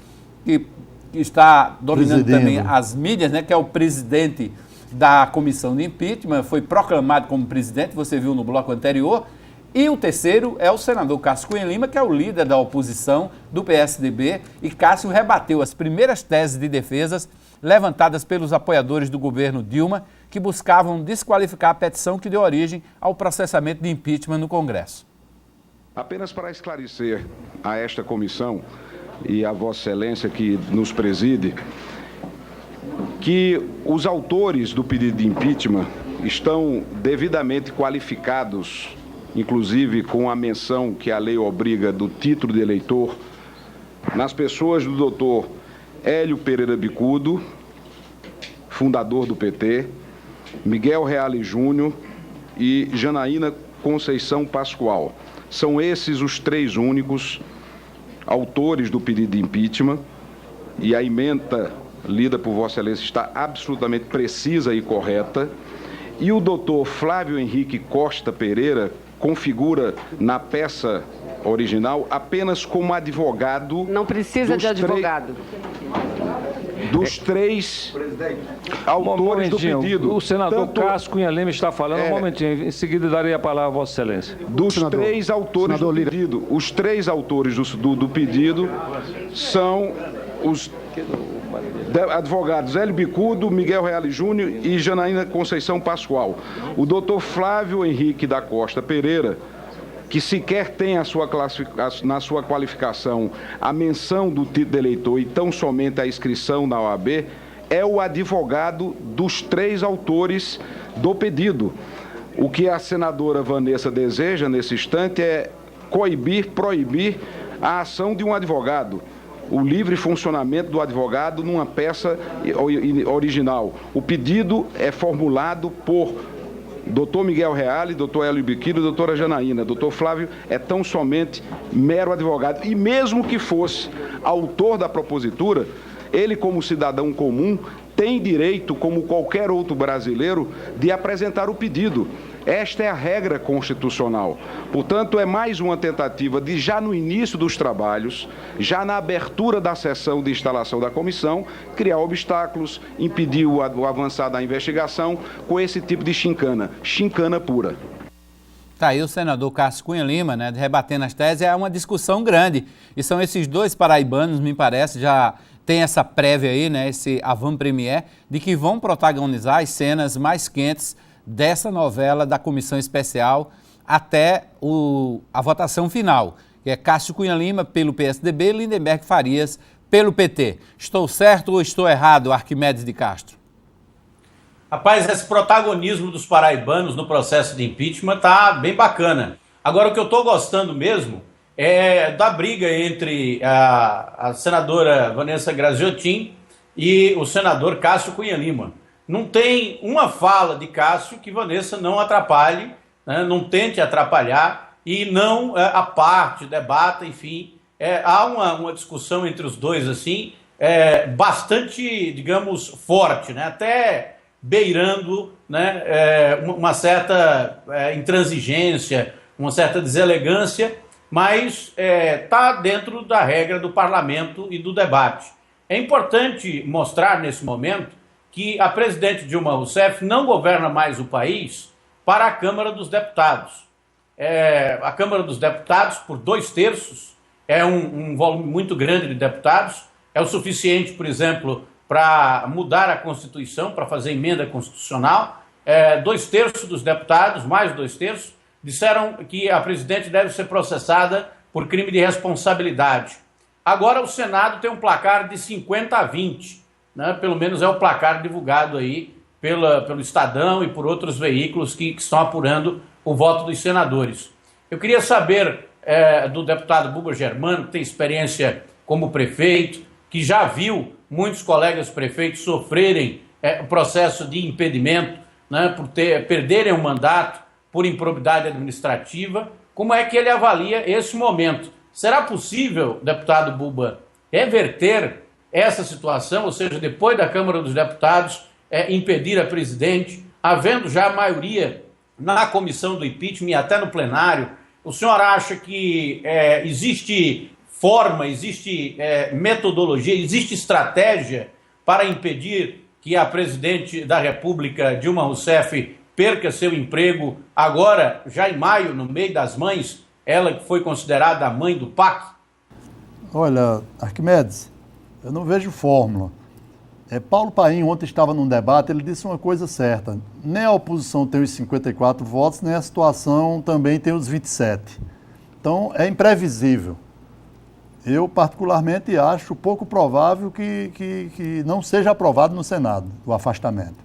que está dominando também as mídias, né, que é o presidente da comissão de impeachment, foi proclamado como presidente, você viu no bloco anterior. E o terceiro é o senador Cássio Cunha Lima, que é o líder da oposição do PSDB, e Cássio rebateu as primeiras teses de defesas levantadas pelos apoiadores do governo Dilma, que buscavam desqualificar a petição que deu origem ao processamento de impeachment no Congresso. Apenas para esclarecer a esta comissão e a Vossa Excelência que nos preside, que os autores do pedido de impeachment estão devidamente qualificados, inclusive com a menção que a lei obriga do título de eleitor, nas pessoas do doutor Hélio Pereira Bicudo, fundador do PT, Miguel Reale Júnior e Janaína Conceição Pascoal. São esses os três únicos autores do pedido de impeachment, e a ementa lida por Vossa Excelência está absolutamente precisa e correta. E o doutor Flávio Henrique Costa Pereira configura na peça original apenas como advogado. Não precisa de advogado. Dos três autores do pedido. O senador Cássio Cunha Lima está falando. Um momentinho, em seguida darei a palavra a Vossa Excelência. Dos três autores do pedido. Os três autores do pedido são os advogados Hélio Bicudo, Miguel Reale Júnior e Janaína Conceição Pascoal. O doutor Flávio Henrique da Costa Pereira, que sequer tem na sua qualificação a menção do título de eleitor e tão somente a inscrição na OAB, é o advogado dos três autores do pedido. O que a senadora Vanessa deseja nesse instante é proibir a ação de um advogado, o livre funcionamento do advogado numa peça original. O pedido é formulado por doutor Miguel Reale, doutor Hélio Bicudo e doutora Janaína. Doutor Flávio é tão somente mero advogado. E mesmo que fosse autor da propositura, ele, como cidadão comum, tem direito, como qualquer outro brasileiro, de apresentar o pedido. Esta é a regra constitucional. Portanto, é mais uma tentativa de, já no início dos trabalhos, já na abertura da sessão de instalação da comissão, criar obstáculos, impedir o avançar da investigação com esse tipo de chincana pura. Tá aí o senador Cássio Cunha Lima, né, rebatendo as teses. É uma discussão grande. E são esses dois paraibanos, me parece, já tem essa prévia aí, né, esse avant-première, de que vão protagonizar as cenas mais quentes dessa novela da Comissão Especial até a votação final, que é Cássio Cunha Lima pelo PSDB, Lindenberg Farias pelo PT. Estou certo ou estou errado, Arquimedes de Castro? Rapaz, esse protagonismo dos paraibanos no processo de impeachment tá bem bacana. Agora, o que eu estou gostando mesmo é da briga entre a senadora Vanessa Graziotin e o senador Cássio Cunha Lima. Não tem uma fala de Cássio que Vanessa não atrapalhe, né, não tente atrapalhar e não aparte, debata, enfim. Há uma discussão entre os dois, assim, bastante, digamos, forte, né, até beirando, né, uma certa intransigência, uma certa deselegância, mas está dentro da regra do parlamento e do debate. É importante mostrar nesse momento que a presidente Dilma Rousseff não governa mais o país para a Câmara dos Deputados. A Câmara dos Deputados, por 2/3, é um volume muito grande de deputados, é o suficiente, por exemplo, para mudar a Constituição, para fazer emenda constitucional, 2/3 dos deputados, mais de 2/3, disseram que a presidente deve ser processada por crime de responsabilidade. Agora o Senado tem um placar de 50-20, né? Pelo menos é o placar divulgado aí pelo Estadão e por outros veículos que estão apurando o voto dos senadores. Eu queria saber do deputado Buba Germano, que tem experiência como prefeito, que já viu muitos colegas prefeitos sofrerem o processo de impedimento, né, por perderem o mandato por improbidade administrativa. Como é que ele avalia esse momento? Será possível, deputado Buba, reverter essa situação, ou seja, depois da Câmara dos Deputados impedir a presidente, havendo já a maioria na comissão do impeachment e até no plenário? O senhor acha que existe forma, existe metodologia, existe estratégia para impedir que a presidente da República, Dilma Rousseff, perca seu emprego agora, já em maio, no mês das mães, ela que foi considerada a mãe do PAC? Olha, Arquimedes, eu não vejo fórmula. Paulo Paim ontem estava num debate, ele disse uma coisa certa: nem a oposição tem os 54 votos, nem a situação também tem os 27. Então, é imprevisível. Eu, particularmente, acho pouco provável que não seja aprovado no Senado o afastamento.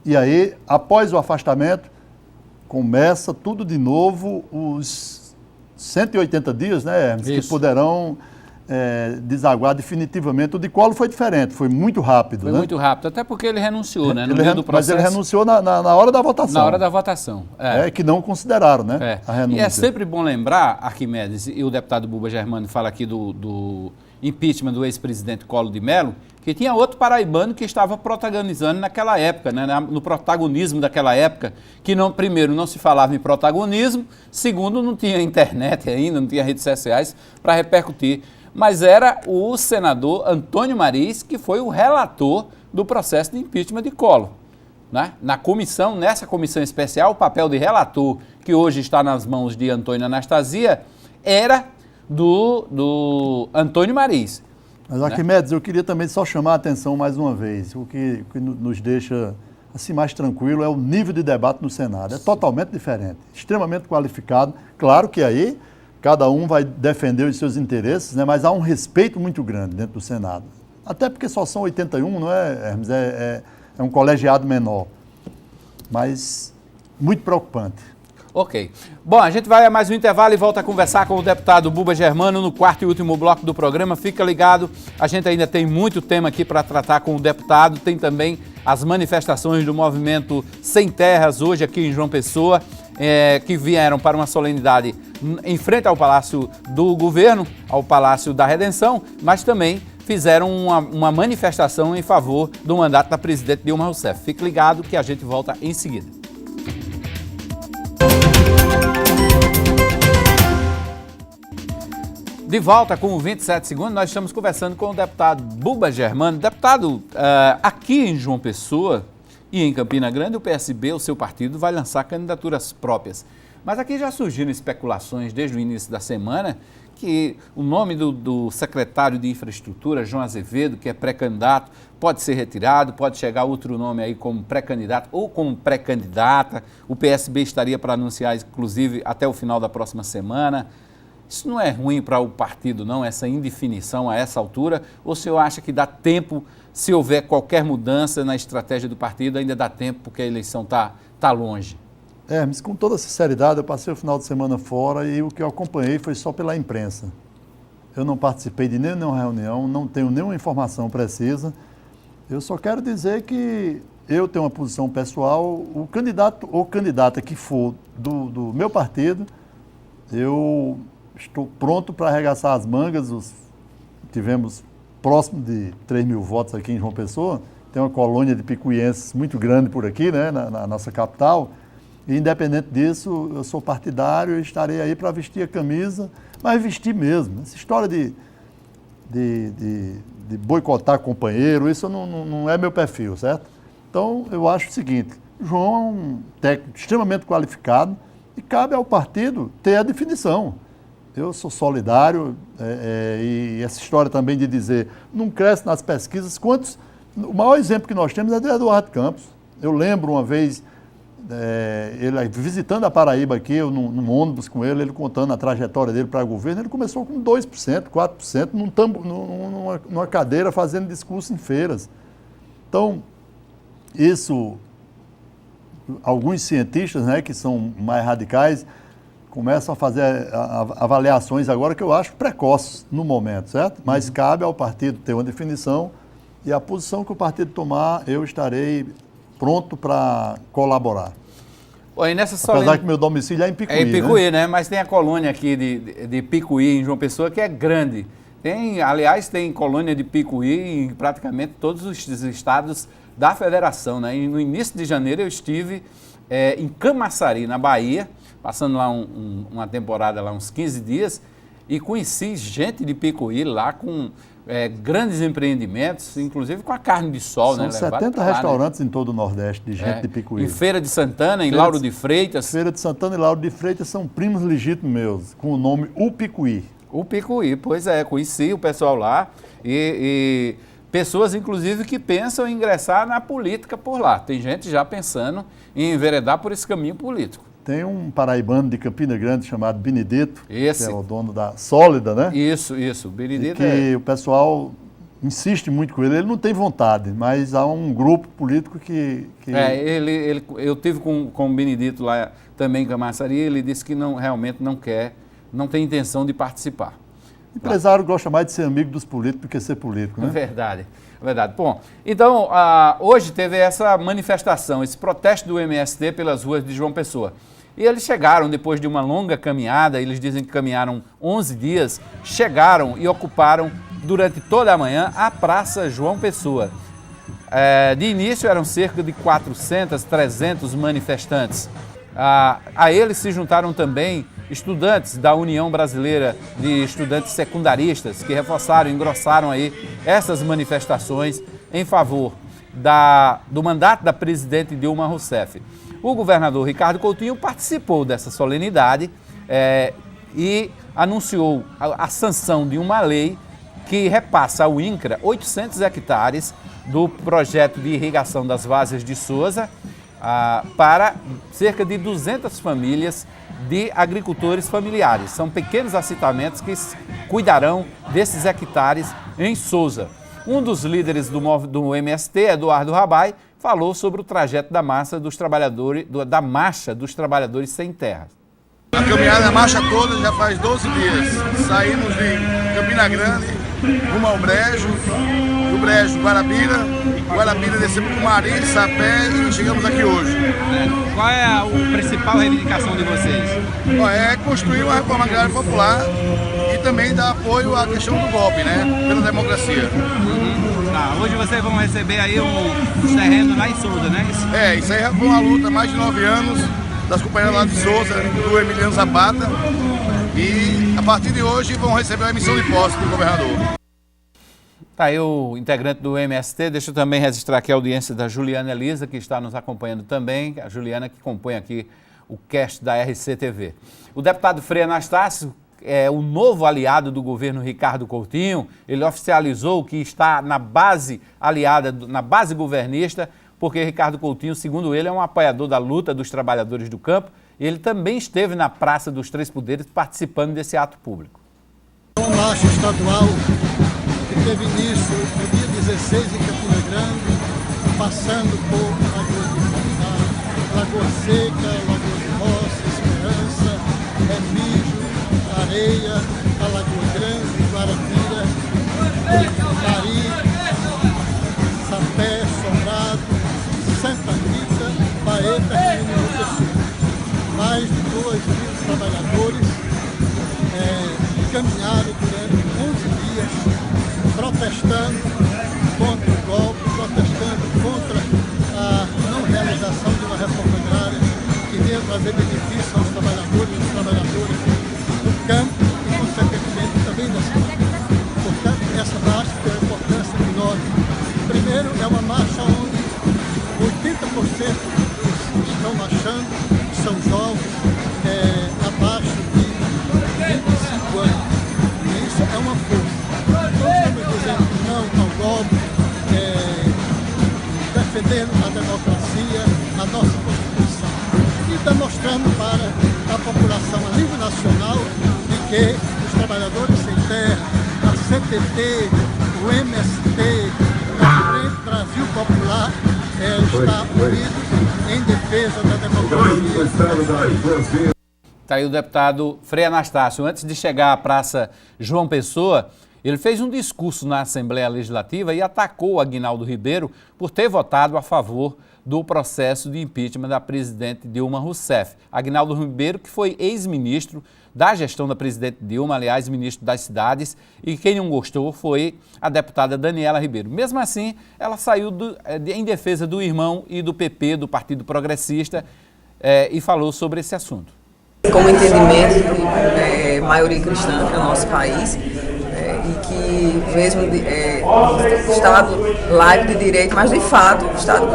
E aí, após o afastamento, começa tudo de novo, os 180 dias, né, Hermes, que poderão desaguar definitivamente. O de Collor foi diferente, foi muito rápido. Foi muito rápido, até porque ele renunciou, né? No meio do processo. Mas ele renunciou na hora da votação. Na hora da votação. Que não consideraram, né? A renúncia. E é sempre bom lembrar, Arquimedes, e o deputado Buba Germano fala aqui do impeachment do ex-presidente Collor de Mello, que tinha outro paraibano que estava protagonizando naquela época, né? No protagonismo daquela época, que primeiro não se falava em protagonismo, segundo não tinha internet ainda, não tinha redes sociais para repercutir. Mas era o senador Antônio Mariz, que foi o relator do processo de impeachment de Collor. Né? Nessa comissão especial, o papel de relator, que hoje está nas mãos de Antônio Anastasia, era do Antônio Mariz. Mas, Arquimedes, eu queria também só chamar a atenção mais uma vez. O que nos deixa assim mais tranquilo é o nível de debate no Senado. É totalmente diferente, extremamente qualificado. Claro que aí cada um vai defender os seus interesses, né? Mas há um respeito muito grande dentro do Senado. Até porque só são 81, não é, Hermes? É um colegiado menor. Mas muito preocupante. Ok. Bom, a gente vai a mais um intervalo e volta a conversar com o deputado Buba Germano no quarto e último bloco do programa. Fica ligado, a gente ainda tem muito tema aqui para tratar com o deputado. Tem também as manifestações do movimento Sem Terras hoje aqui em João Pessoa, que vieram para uma solenidade em frente ao Palácio do Governo, ao Palácio da Redenção, mas também fizeram uma manifestação em favor do mandato da presidente Dilma Rousseff. Fique ligado que a gente volta em seguida. De volta com 27 segundos, nós estamos conversando com o deputado Buba Germano. Deputado, aqui em João Pessoa e em Campina Grande, o PSB, o seu partido, vai lançar candidaturas próprias. Mas aqui já surgiram especulações desde o início da semana que o nome do secretário de Infraestrutura, João Azevedo, que é pré-candidato, pode ser retirado, pode chegar outro nome aí como pré-candidato ou como pré-candidata. O PSB estaria para anunciar, inclusive, até o final da próxima semana. Isso não é ruim para o partido, não, essa indefinição a essa altura? Ou o senhor acha que dá tempo, se houver qualquer mudança na estratégia do partido, ainda dá tempo porque a eleição está longe? Hermes, com toda sinceridade, eu passei o final de semana fora e o que eu acompanhei foi só pela imprensa. Eu não participei de nenhuma reunião, não tenho nenhuma informação precisa. Eu só quero dizer que eu tenho uma posição pessoal, o candidato ou candidata que for do meu partido, eu estou pronto para arregaçar as mangas. Tivemos próximo de 3 mil votos aqui em João Pessoa. Tem uma colônia de picuienses muito grande por aqui, né, na nossa capital. E, independente disso, eu sou partidário e estarei aí para vestir a camisa, mas vestir mesmo. Essa história de boicotar companheiro, isso não é meu perfil, certo? Então, eu acho o seguinte: João é um técnico extremamente qualificado e cabe ao partido ter a definição. Eu sou solidário e essa história também de dizer não cresce nas pesquisas. O maior exemplo que nós temos é do Eduardo Campos. Eu lembro uma vez ele visitando a Paraíba aqui, eu num ônibus com ele contando a trajetória dele para o governo, ele começou com 2%, 4%, numa cadeira fazendo discurso em feiras. Então, isso, alguns cientistas, né, que são mais radicais, começam a fazer avaliações agora que eu acho precoces no momento, certo? Mas cabe ao partido ter uma definição e a posição que o partido tomar, eu estarei pronto para colaborar. Oi, nessa Apesar que meu domicílio é em Picuí. É em Picuí, né? Mas tem a colônia aqui de Picuí, em João Pessoa, que é grande. Aliás, tem colônia de Picuí em praticamente todos os estados da federação, né? E no início de janeiro eu estive em Camaçari, na Bahia, passando lá uma temporada, lá uns 15 dias, e conheci gente de Picuí lá com grandes empreendimentos, inclusive com a carne de sol. São, né? 70 restaurantes, né? Em todo o Nordeste de gente de Picuí. Em Feira de Santana, em Lauro de Freitas. Feira de Santana e Lauro de Freitas são primos legítimos meus, com o nome O Picuí. O Picuí, pois é, conheci o pessoal lá e pessoas, inclusive, que pensam em ingressar na política por lá. Tem gente já pensando em enveredar por esse caminho político. Tem um paraibano de Campina Grande chamado Benedito, Esse. que é o dono da Sólida, né? Isso. Benedito o pessoal insiste muito com ele. Ele não tem vontade, mas há um grupo político que... eu tive com o Benedito lá também em Camaçari, ele disse que realmente não quer, não tem intenção de participar. O empresário gosta mais de ser amigo dos políticos do que ser político, né? Verdade. Bom, então, hoje teve essa manifestação, esse protesto do MST pelas ruas de João Pessoa. E eles chegaram, depois de uma longa caminhada, eles dizem que caminharam 11 dias, chegaram e ocuparam durante toda a manhã a Praça João Pessoa. De início eram cerca de 400, 300 manifestantes. A eles se juntaram também estudantes da União Brasileira de Estudantes Secundaristas, que reforçaram, engrossaram aí essas manifestações em favor do mandato da presidente Dilma Rousseff. O governador Ricardo Coutinho participou dessa solenidade e anunciou a sanção de uma lei que repassa ao INCRA 800 hectares do projeto de irrigação das várzeas de Sousa para cerca de 200 famílias de agricultores familiares. São pequenos assentamentos que cuidarão desses hectares em Sousa. Um dos líderes do MST, Eduardo Rabai, falou sobre o trajeto da marcha dos trabalhadores sem terra. A caminhada, a marcha toda já faz 12 dias. Saímos de Campina Grande, rumo ao Brejo, do Brejo, Guarabira descemos para o Mari, Sapé e chegamos aqui hoje. Qual é a principal reivindicação de vocês? É construir uma reforma agrária popular e também dar apoio à questão do golpe, né? Pela democracia. Hoje vocês vão receber aí os terrenos lá em Sousa, né? Isso aí foi uma luta há mais de 9 anos das companhias lá de Sousa, do Emiliano Zapata, e a partir de hoje vão receber a emissão de posse do governador. Tá aí o integrante do MST. Deixa eu também registrar aqui a audiência da Juliana Elisa, que está nos acompanhando também, a Juliana que compõe aqui o cast da RCTV. O deputado Frei Anastácio é o novo aliado do governo Ricardo Coutinho. Ele oficializou que está na base aliada, na base governista, porque Ricardo Coutinho, segundo ele, é um apoiador da luta dos trabalhadores do campo, e ele também esteve na Praça dos Três Poderes participando desse ato público. Uma marcha estadual que teve início no dia 16 em Campina Grande, passando por Lagoa Seca, Lagoa de Roça, Esperança, Remígio, Areia, Alagoa Grande, Guarabira, Mari, Sapé, Sobrado, Santa Rita, Baeta e João Pessoa. Mais de 2.000 trabalhadores caminharam durante 11 dias protestando contra o golpe, protestando contra a não realização de uma reforma agrária que venha trazer benefício aos trabalhadores e trabalhadoras do campo e, consequentemente, também da cidade. Portanto, essa marcha tem a importância enorme. Primeiro, é uma marcha onde 80% que estão marchando são jovens abaixo de 25 anos. E isso é uma força. Nós estamos dizendo não ao golpe, defendendo a democracia, a nossa Constituição. demonstrando para a população a nível nacional de que os trabalhadores sem terra, a CTT, o MST, a Frente Brasil Popular está unido em defesa da democracia. Está aí o deputado Frei Anastácio. Antes de chegar à Praça João Pessoa, ele fez um discurso na Assembleia Legislativa e atacou Aguinaldo Ribeiro por ter votado a favor do processo de impeachment da presidente Dilma Rousseff. Aguinaldo Ribeiro, que foi ex-ministro da gestão da presidente Dilma, aliás, ministro das cidades, e quem não gostou foi a deputada Daniela Ribeiro. Mesmo assim, ela saiu em defesa do irmão e do PP, do Partido Progressista, e falou sobre esse assunto. Como entendimento de maioria cristã no nosso país, e que mesmo Estado laico de direito, mas de fato Estado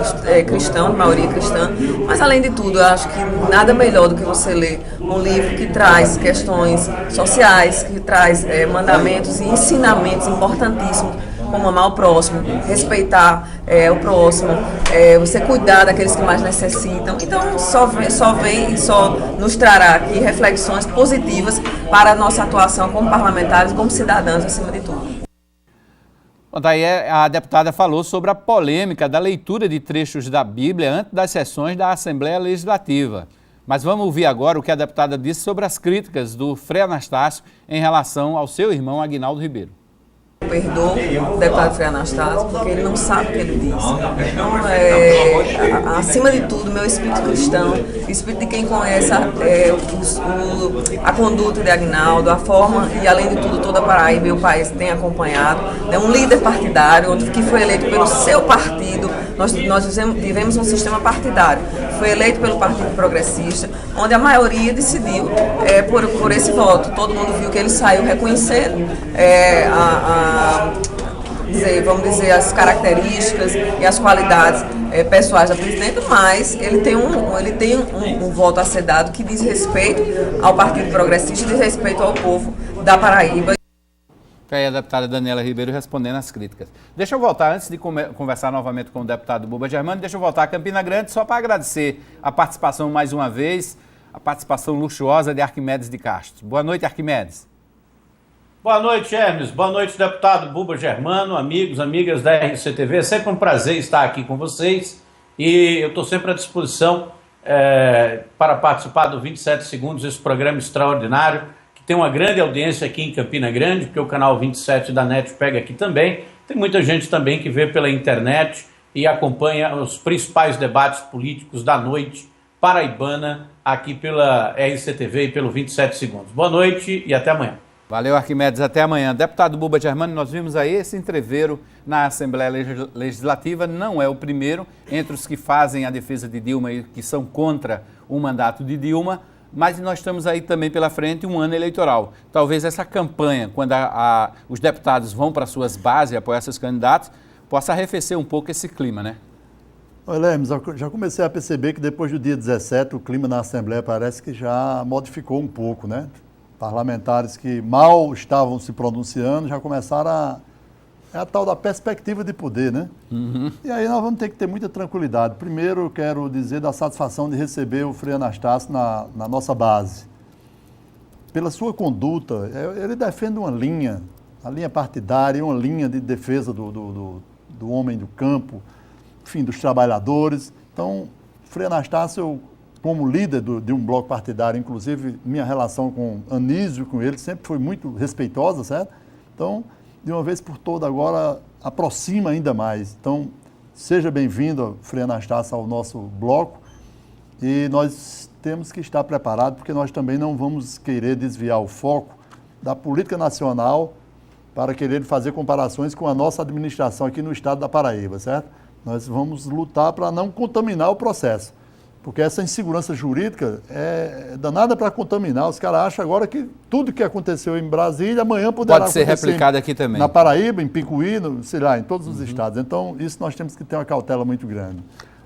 cristão, de maioria cristã, mas além de tudo, eu acho que nada melhor do que você ler um livro que traz questões sociais, que traz mandamentos e ensinamentos importantíssimos, como amar o próximo, respeitar o próximo, você cuidar daqueles que mais necessitam. Então, só vem e só nos trará aqui reflexões positivas para a nossa atuação como parlamentares, como cidadãos, acima de tudo. Bom, daí a deputada falou sobre a polêmica da leitura de trechos da Bíblia antes das sessões da Assembleia Legislativa. Mas vamos ouvir agora o que a deputada disse sobre as críticas do Frei Anastácio em relação ao seu irmão Aguinaldo Ribeiro. Perdoa o deputado Frei Anastácio, porque ele não sabe o que ele diz. Então, acima de tudo, meu espírito cristão, o espírito de quem conhece a conduta de Aguinaldo, a forma e, além de tudo, toda a Paraíba e o país tem acompanhado. É um líder partidário, que foi eleito pelo seu partido. Nós vivemos um sistema partidário. Foi eleito pelo Partido Progressista, onde a maioria decidiu por esse voto. Todo mundo viu que ele saiu reconhecendo vamos dizer, as características e as qualidades pessoais da presidenta, mas ele tem um voto a ser dado que diz respeito ao Partido Progressista e diz respeito ao povo da Paraíba. Aí a deputada Daniela Ribeiro respondendo às críticas. Deixa eu voltar, antes de conversar novamente com o deputado Buba Germano, deixa eu voltar a Campina Grande só para agradecer a participação mais uma vez, a participação luxuosa de Arquimedes de Castro. Boa noite, Arquimedes. Boa noite, Hermes. Boa noite, deputado Buba Germano, amigos, amigas da RCTV. É sempre um prazer estar aqui com vocês e eu estou sempre à disposição para participar do 27 Segundos, esse programa extraordinário, que tem uma grande audiência aqui em Campina Grande, porque o canal 27 da NET pega aqui também. Tem muita gente também que vê pela internet e acompanha os principais debates políticos da noite paraibana aqui pela RCTV e pelo 27 Segundos. Boa noite e até amanhã. Valeu, Arquimedes. Até amanhã. Deputado Buba Germano, nós vimos aí esse entreveiro na Assembleia Legislativa. Não é o primeiro entre os que fazem a defesa de Dilma e que são contra o mandato de Dilma, mas nós estamos aí também pela frente um ano eleitoral. Talvez essa campanha, quando os deputados vão para suas bases e apoiar seus candidatos, possa arrefecer um pouco esse clima, né? Olha, Hermes, já comecei a perceber que depois do dia 17 o clima na Assembleia parece que já modificou um pouco, né? Parlamentares que mal estavam se pronunciando já começaram é a tal da perspectiva de poder, né? Uhum. E aí nós vamos ter que ter muita tranquilidade. Primeiro eu quero dizer da satisfação de receber o Frei Anastácio na nossa base. Pela sua conduta, ele defende uma linha partidária, uma linha de defesa do homem do campo, enfim, dos trabalhadores. Então, Frei Anastácio, como líder de um bloco partidário, inclusive minha relação com Anísio, com ele, sempre foi muito respeitosa, certo? Então, de uma vez por todas agora, aproxima ainda mais. Então, seja bem-vindo, Frei Anastácio, ao nosso bloco e nós temos que estar preparados porque nós também não vamos querer desviar o foco da política nacional para querer fazer comparações com a nossa administração aqui no estado da Paraíba, certo? Nós vamos lutar para não contaminar o processo. Porque essa insegurança jurídica é danada para contaminar. Os caras acham agora que tudo que aconteceu em Brasília, amanhã poderá pode ser replicado aqui também. Na Paraíba, em Picuí, sei lá, em todos os estados. Então, isso nós temos que ter uma cautela muito grande.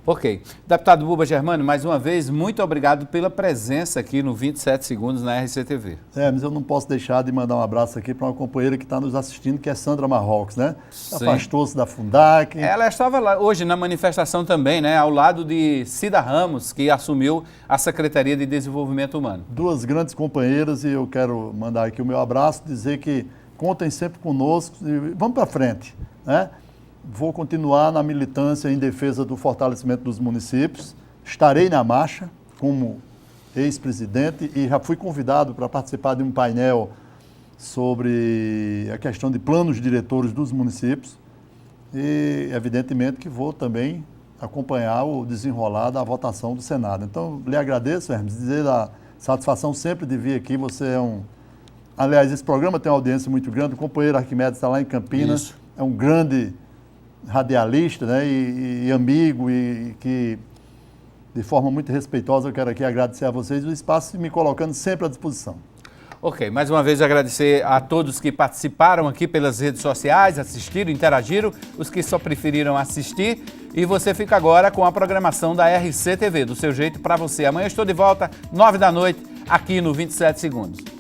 Ok. Deputado Buba Germano, mais uma vez, muito obrigado pela presença aqui no 27 Segundos na RCTV. Mas eu não posso deixar de mandar um abraço aqui para uma companheira que está nos assistindo, que é Sandra Marrocos, né? Afastou-se da Fundac. Ela estava lá hoje na manifestação também, né? Ao lado de Cida Ramos, que assumiu a Secretaria de Desenvolvimento Humano. Duas grandes companheiras e eu quero mandar aqui o meu abraço, dizer que contem sempre conosco e vamos para frente, né? Vou continuar na militância em defesa do fortalecimento dos municípios. Estarei na marcha como ex-presidente e já fui convidado para participar de um painel sobre a questão de planos diretores dos municípios. E, evidentemente, que vou também acompanhar o desenrolar da votação do Senado. Então, lhe agradeço, Hermes, dizer a satisfação sempre de vir aqui. Você é um... Aliás, esse programa tem uma audiência muito grande. O companheiro Arquimedes está lá em Campinas. Isso. É um grande radialista, né, e amigo, e que de forma muito respeitosa eu quero aqui agradecer a vocês o espaço e me colocando sempre à disposição. Ok, mais uma vez agradecer a todos que participaram aqui pelas redes sociais, assistiram, interagiram, os que só preferiram assistir, e você fica agora com a programação da RCTV, do seu jeito para você. Amanhã estou de volta, 9 da noite, aqui no 27 Segundos.